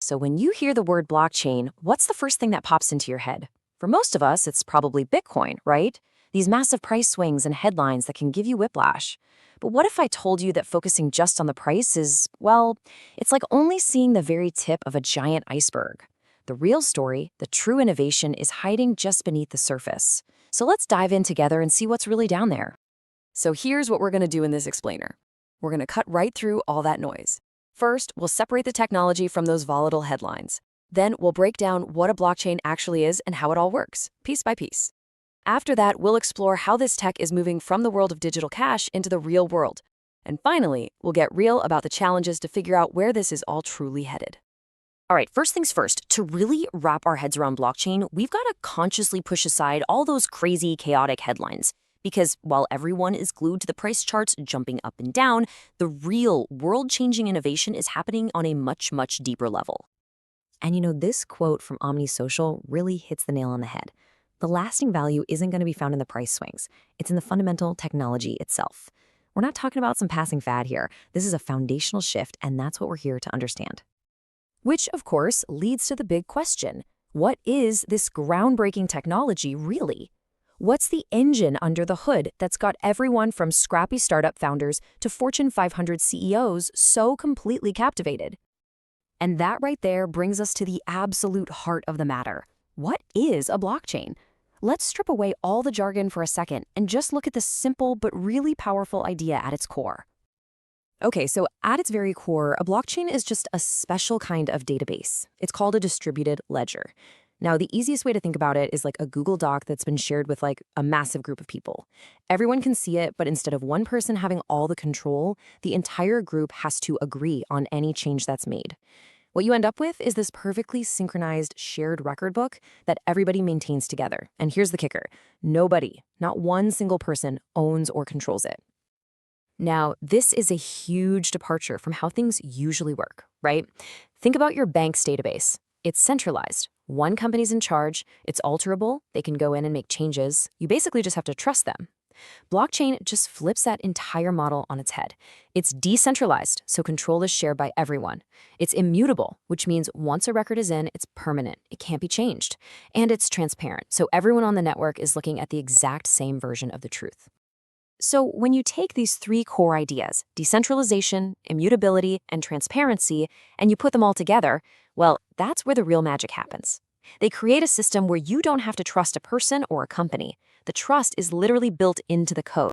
So when you hear the word blockchain, what's the first thing that pops into your head? For most of us, it's probably Bitcoin, right? These massive price swings and headlines that can give you whiplash. But what if I told you that focusing just on the price is, well, it's like only seeing the very tip of a giant iceberg. The real story, the true innovation, is hiding just beneath the surface. So let's dive in together and see what's really down there. So here's what we're going to do in this explainer. We're going to cut right through all that noise. First, we'll separate the technology from those volatile headlines. Then we'll break down what a blockchain actually is and how it all works, piece by piece. After that, we'll explore how this tech is moving from the world of digital cash into the real world. And finally, we'll get real about the challenges to figure out where this is all truly headed. All right, first things first, to really wrap our heads around blockchain, we've got to consciously push aside all those crazy, chaotic headlines. Because while everyone is glued to the price charts jumping up and down, the real world-changing innovation is happening on a much, much deeper level. And this quote from OmniSocial really hits the nail on the head. The lasting value isn't going to be found in the price swings. It's in the fundamental technology itself. We're not talking about some passing fad here. This is a foundational shift, and that's what we're here to understand. Which, of course, leads to the big question. What is this groundbreaking technology really? What's the engine under the hood that's got everyone from scrappy startup founders to Fortune 500 CEOs so completely captivated? And that right there brings us to the absolute heart of the matter. What is a blockchain? Let's strip away all the jargon for a second and just look at the simple but really powerful idea at its core. Okay, so at its very core, a blockchain is just a special kind of database. It's called a distributed ledger. Now, the easiest way to think about it is like a Google Doc that's been shared with like a massive group of people. Everyone can see it, but instead of one person having all the control, the entire group has to agree on any change that's made. What you end up with is this perfectly synchronized shared record book that everybody maintains together. And here's the kicker. Nobody, not one single person, owns or controls it. Now, this is a huge departure from how things usually work, right? Think about your bank's database. It's centralized. One company's in charge, it's alterable, they can go in and make changes. You basically just have to trust them. Blockchain just flips that entire model on its head. It's decentralized, so control is shared by everyone. It's immutable, which means once a record is in, it's permanent. It can't be changed. And it's transparent, so everyone on the network is looking at the exact same version of the truth. So when you take these three core ideas, decentralization, immutability, and transparency, and you put them all together, well, that's where the real magic happens. They create a system where you don't have to trust a person or a company. The trust is literally built into the code.